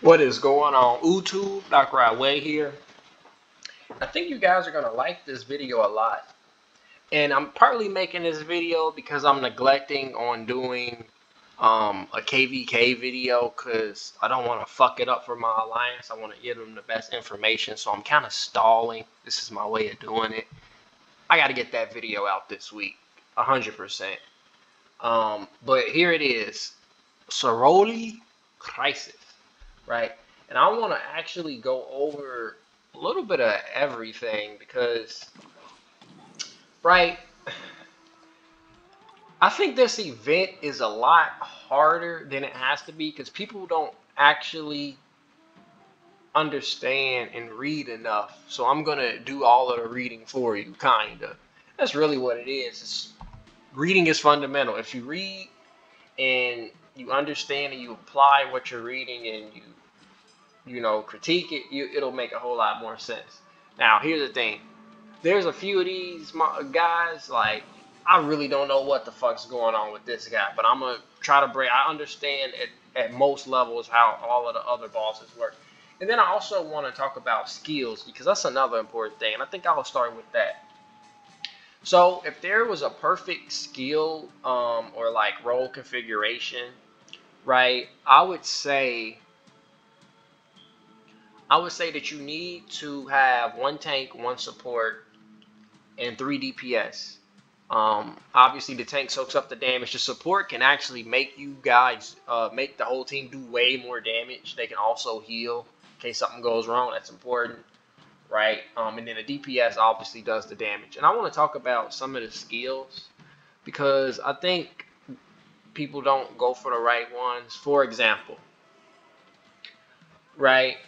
What is going on YouTube? Dr. Way here. I think you guys are gonna like this video a lot. And I'm partly making this video because I'm neglecting on doing a KVK video because I don't want to fuck it up for my alliance. I want to give them the best information, so I'm kind of stalling. This is my way of doing it. I got to get that video out this week, 100%. But here it is, Ceroli crisis, right? And I want to actually go over a little bit of everything because, right, I think this event is a lot harder than it has to be because people don't actually understand and read enough. So I'm going to do all of the reading for you, kind of. That's really what it is. Reading is fundamental. If you read and you understand and you apply what you're reading and you critique it, it'll make a whole lot more sense. Now, here's the thing. There's a few of these guys, like, I really don't know what the fuck's going on with this guy, but I'm going to try to break. I understand at most levels how all of the other bosses work. And then I also want to talk about skills because that's another important thing, and I think I'll start with that. So if there was a perfect skill or like role configuration, right, I would say that you need to have one tank, one support, and 3 DPS. Obviously, the tank soaks up the damage. The support can actually make you guys, make the whole team do way more damage. They can also heal in case something goes wrong. That's important, right? And then the DPS obviously does the damage. And I want to talk about some of the skills because I think people don't go for the right ones. For example, right?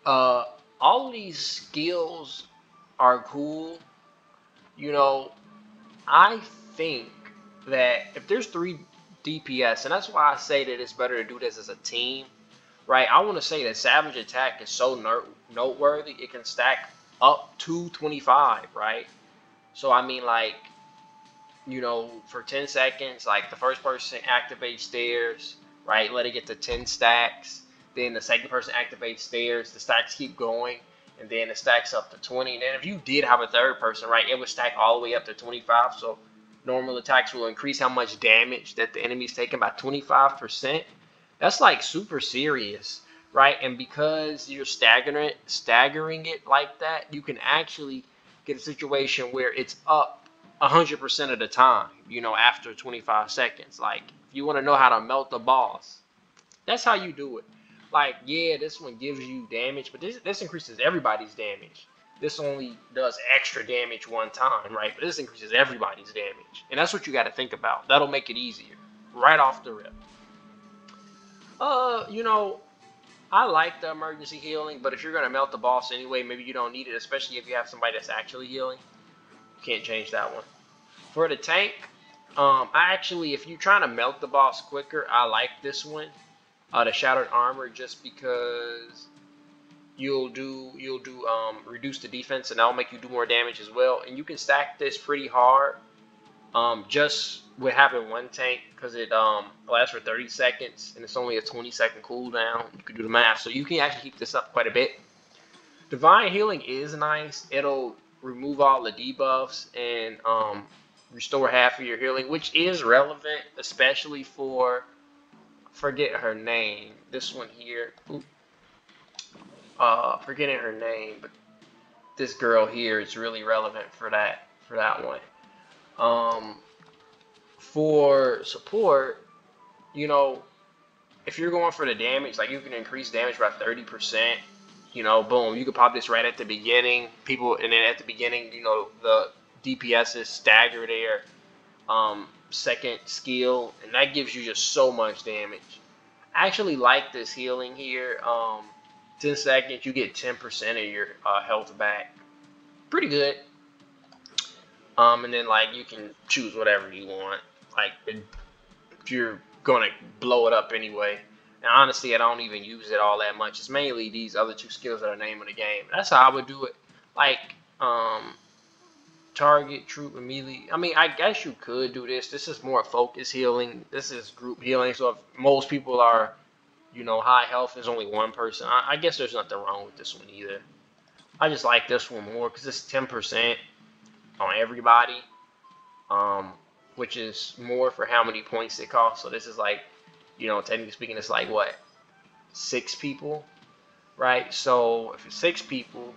Uh, all of these skills are cool. You know, I think that if there's 3 DPS, and that's why I say that it's better to do this as a team, right? I want to say that Savage Attack is so noteworthy. It can stack up to 25, right? So, I mean, like, for 10 seconds, like the first person activates stairs, right? Let it get to 10 stacks. Then the second person activates stairs. The stacks keep going. And then it stacks up to 20. And then if you did have a third person, right, it would stack all the way up to 25. So normal attacks will increase how much damage that the enemy's taking by 25%. That's like super serious, right? And because you're staggering it like that, you can actually get a situation where it's up 100% of the time, after 25 seconds. Like, if you want to know how to melt the boss, that's how you do it. Like, yeah, this one gives you damage, but this increases everybody's damage. This only does extra damage one time, right? But this increases everybody's damage. And that's what you got to think about. That'll make it easier right off the rip. Uh, you know, I like the emergency healing, but if you're going to melt the boss anyway, maybe you don't need it, especially if you have somebody that's actually healing. You can't change that one. For the tank, if you're trying to melt the boss quicker, I like this one. The Shattered Armor, just because you'll do reduce the defense, and that'll make you do more damage as well. And you can stack this pretty hard, just with having one tank, because it lasts for 30 seconds and it's only a 20-second cooldown. You can do the math, so you can actually keep this up quite a bit. Divine Healing is nice. It'll remove all the debuffs and restore half of your healing, which is relevant, especially for, forget her name. This one here. Forgetting her name, but this girl here is really relevant for that one. For support, if you're going for the damage, like, you can increase damage by 30%. Boom, you could pop this right at the beginning. And then at the beginning, the DPSs stagger their second skill, and that gives you just so much damage. I actually like this healing here. 10 seconds, you get 10% of your health back. Pretty good. And then, like, you can choose whatever you want. Like, if you're gonna blow it up anyway. And honestly, I don't even use it all that much. It's mainly these other 2 skills that are the name of the game. That's how I would do it. Like, target, troop, immediately. I mean, I guess you could do this. This is more focus healing. This is group healing. So if most people are You know, high health is only one person. I guess there's nothing wrong with this one either. I just like this one more because it's 10% on everybody, um, which is more for how many points it costs. So this is like, you know, technically speaking, it's like what, 6 people, right? So if it's 6 people,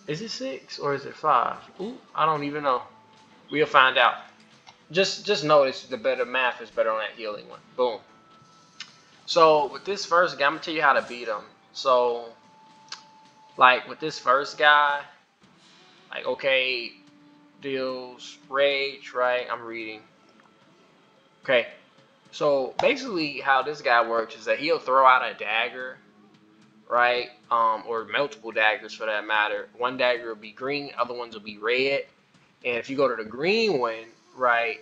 is it 6 or is it 5? Ooh, I don't even know. We'll find out. Just notice the better math is better on that healing one. Boom. So with this first guy, I'm gonna tell you how to beat him. So like with this first guy, like okay, deals rage, right? I'm reading. Okay, so basically how this guy works is that he'll throw out a dagger, right? Or multiple daggers for that matter. One dagger will be green, other ones will be red. And if you go to the green one, right,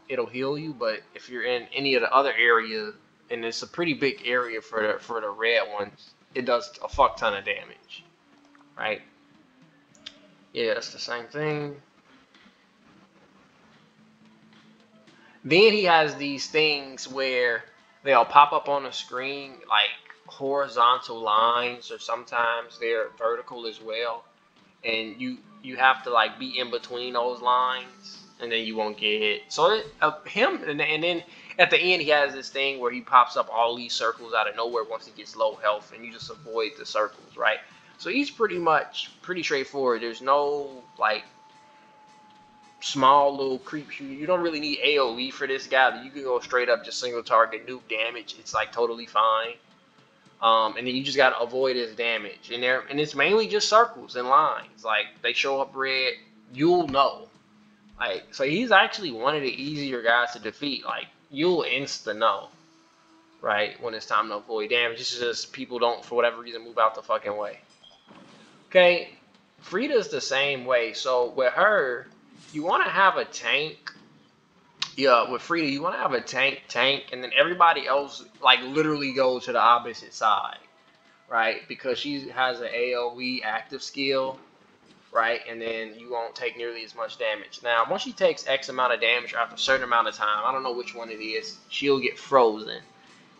it'll heal you. But if you're in any of the other areas, and it's a pretty big area for the red ones, it does a fuck ton of damage, right? Yeah, it's the same thing. Then he has these things where they'll pop up on the screen like horizontal lines, or sometimes they're vertical as well. And you have to like be in between those lines, and then you won't get hit. So him, and then at the end he has this thing where he pops up all these circles out of nowhere once he gets low health, and you just avoid the circles, right? So he's pretty straightforward. There's no like small little creep shooter. You don't really need AoE for this guy. You can go straight up just single target nuke damage. It's like totally fine. And then you just gotta avoid his damage. And it's mainly just circles and lines. Like they show up red, you'll know. Like so he's actually one of the easier guys to defeat. Like you'll insta know, right, when it's time to avoid damage. It's just people don't for whatever reason move out the fucking way. Okay, Frida's the same way. So with her, you want to have a tank. Yeah, with Frida, you want to have a tank, and then everybody else like literally go to the opposite side, right? Because she has an AoE active skill, right? And then you won't take nearly as much damage. Now, once she takes X amount of damage after a certain amount of time, I don't know which one it is, she'll get frozen.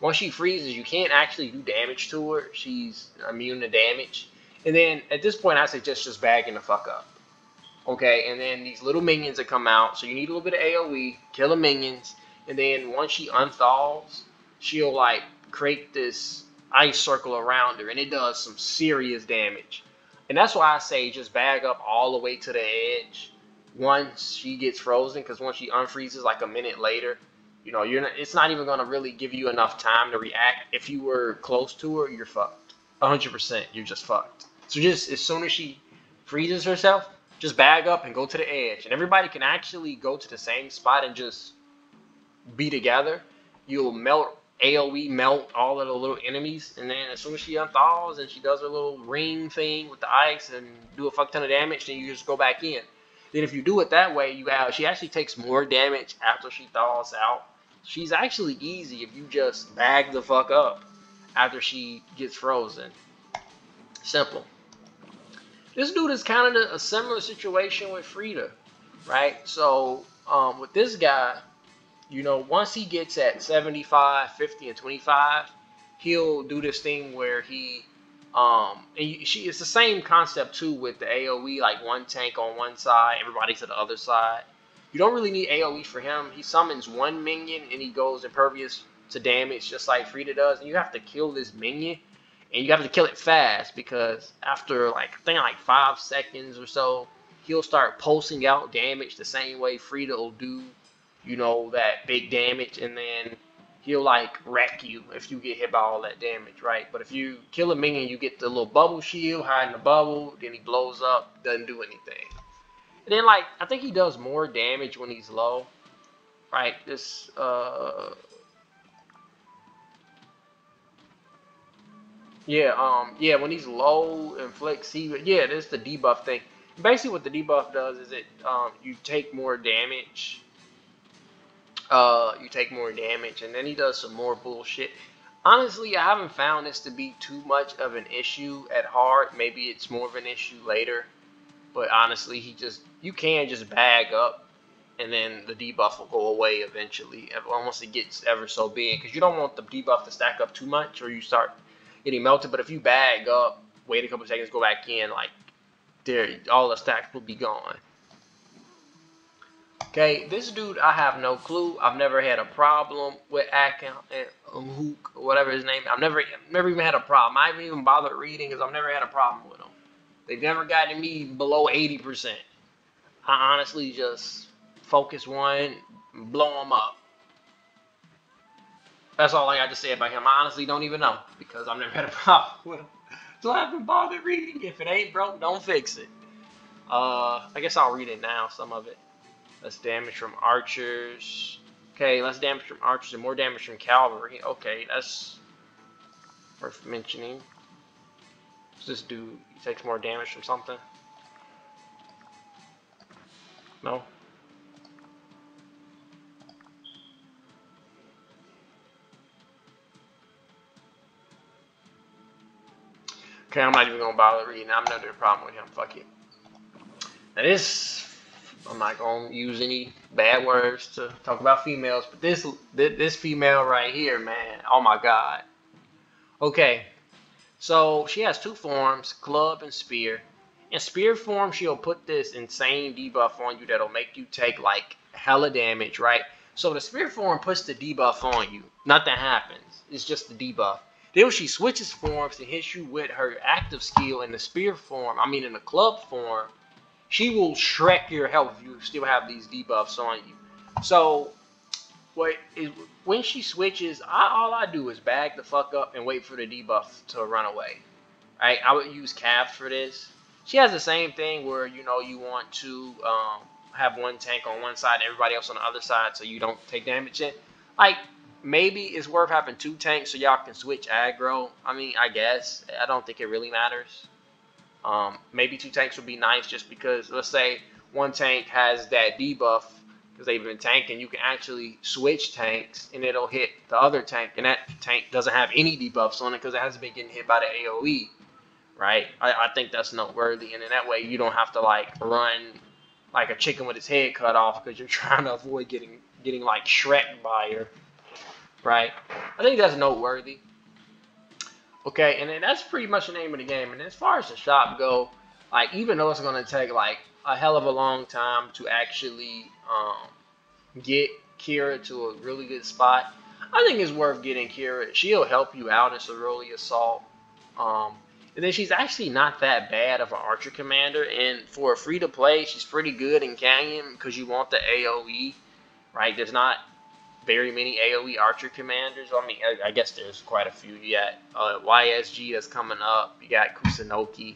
Once she freezes, you can't actually do damage to her. She's immune to damage. And then at this point, I suggest just bagging the fuck up. Okay, and then these little minions that come out. So you need a little bit of AoE, kill the minions, and then once she unthaws, she'll like create this ice circle around her, and it does some serious damage. And that's why I say just bag up all the way to the edge once she gets frozen, because once she unfreezes like a minute later, you know, it's not even gonna really give you enough time to react. If you were close to her, you're fucked. 100%, you're just fucked. So just as soon as she freezes herself, just bag up and go to the edge, and everybody can actually go to the same spot and just be together. You'll melt AoE, melt all of the little enemies, and then as soon as she unthaws and she does her little ring thing with the ice and do a fuck ton of damage, then you just go back in. Then if you do it that way, she actually takes more damage after she thaws out. She's actually easy if you just bag the fuck up after she gets frozen. Simple. This dude is kind of a similar situation with Frida, right? So with this guy, you know, once he gets at 75, 50, and 25, he'll do this thing where it's the same concept too with the AoE, like one tank on one side, everybody to the other side. You don't really need AoE for him. He summons one minion and he goes impervious to damage just like Frida does, and you have to kill this minion. And you have to kill it fast, because after like I think like 5 seconds or so, he'll start pulsing out damage the same way Frida will do, you know, that big damage, and then he'll like wreck you if you get hit by all that damage, right? But if you kill a minion, you get the little bubble shield, hide in the bubble, then he blows up, doesn't do anything. And then like I think he does more damage when he's low, right? Yeah, when he's low and flexi, yeah, that's the debuff thing. Basically, what the debuff does is you take more damage. You take more damage, and then he does some more bullshit. Honestly, I haven't found this to be too much of an issue at hard. Maybe it's more of an issue later, but honestly, you can just bag up and then the debuff will go away eventually once it gets ever so big, because you don't want the debuff to stack up too much or you start getting melted. But if you bag up, wait a couple seconds, go back in, like there, all the stacks will be gone. Okay, this dude, I have no clue. I've never had a problem with account and Hook or whatever his name. I've never even had a problem. I haven't even bothered reading because I've never had a problem with them. They've never gotten me below 80%. I honestly just focus one, blow them up. That's all I got to say about him. I honestly don't even know because I've never had a problem with him. So I haven't bothered reading. If it ain't broke, don't fix it. I guess I'll read it now, some of it. Less damage from archers. Okay, less damage from archers and more damage from cavalry. Okay, that's worth mentioning. Does this dude takes more damage from something? No? Okay, I'm not even gonna bother reading. I'm not a problem with him. Fuck it. Now this, I'm not gonna use any bad words to talk about females, but this female right here, man, oh my god. Okay, so she has two forms, club and spear. In spear form, she'll put this insane debuff on you that'll make you take like hella damage, right? So the spear form puts the debuff on you. Nothing happens. It's just the debuff. Then when she switches forms and hits you with her active skill in the spear form, I mean in the club form, she will Shrek your health if you still have these debuffs on you. So what is when she switches, all I do is bag the fuck up and wait for the debuff to run away. Right? I would use Cav for this. She has the same thing where you know you want to have one tank on one side, and everybody else on the other side, so you don't take damage in. Like maybe it's worth having two tanks so y'all can switch aggro. I mean, I guess I don't think it really matters. Maybe two tanks would be nice just because, let's say, one tank has that debuff because they've been tanking. You can actually switch tanks and it'll hit the other tank, and that tank doesn't have any debuffs on it because it hasn't been getting hit by the AoE, right? I think that's noteworthy, and in that way you don't have to like run like a chicken with its head cut off because you're trying to avoid getting like Shrek by her, right? I think that's noteworthy. Okay, and then that's pretty much the name of the game. And as far as the shop go, like even though it's gonna take like a hell of a long time to actually get Kira to a really good spot, I think it's worth getting Kira. She'll help you out in Ceroli Assault. And then she's actually not that bad of an archer commander. And for a free to play, she's pretty good in Canyon because you want the AoE, right? There's not very many AoE archer commanders. I mean, I guess there's quite a few yet. YSG that's coming up. You got Kusunoki,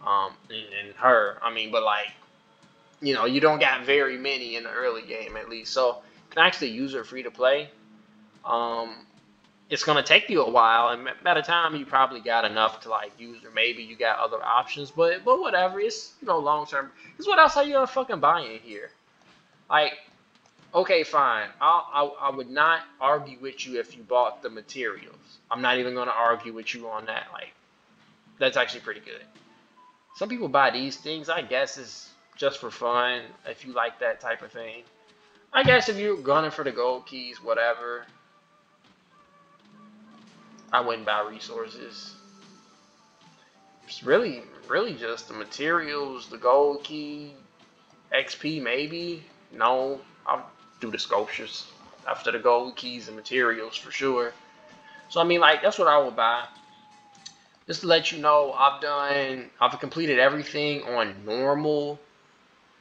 and her. I mean, but like, you know, you don't got very many in the early game at least. So you can actually use her free to play. It's gonna take you a while, and by the time you probably got enough to like use her, maybe you got other options. But whatever. It's long term. Because what else are you gonna fucking buy in here? Like, okay, fine. I would not argue with you if you bought the materials. I'm not even going to argue with you on that. Like, that's actually pretty good. Some people buy these things. I guess it's just for fun if you like that type of thing. I guess if you're gunning for the gold keys, whatever. I wouldn't buy resources. It's really just the materials, the gold key, XP maybe. No, I'll do the sculptures after the gold keys and materials for sure. So I mean, like that's what I would buy. Just to let you know, I've completed everything on normal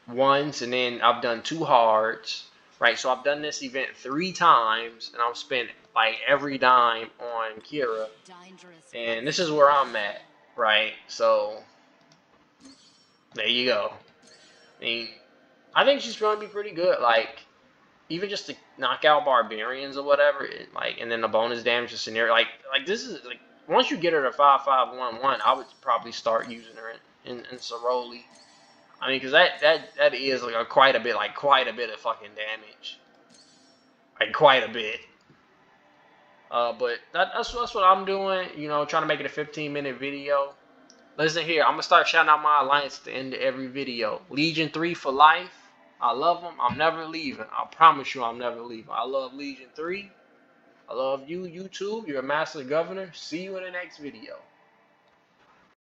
once, and then I've done two hards. Right, so I've done this event 3 times, and I've spent like every dime on Kira, and this is where I'm at. Right, so there you go. I mean, I think she's going to be pretty good. Like, even just to knock out barbarians or whatever, like, and then the bonus damage to scenario, like this is like once you get her to 5511, I would probably start using her in Ceroli. I mean, because that is like quite a bit of fucking damage, like quite a bit. But that's what I'm doing. You know, trying to make it a 15-minute video. Listen here, I'm gonna start shouting out my alliance at the end of every video. Legion 3 for life. I love them. I'm never leaving. I promise you, I'm never leaving. I love Legion 3. I love you, YouTube. You're a master governor. See you in the next video.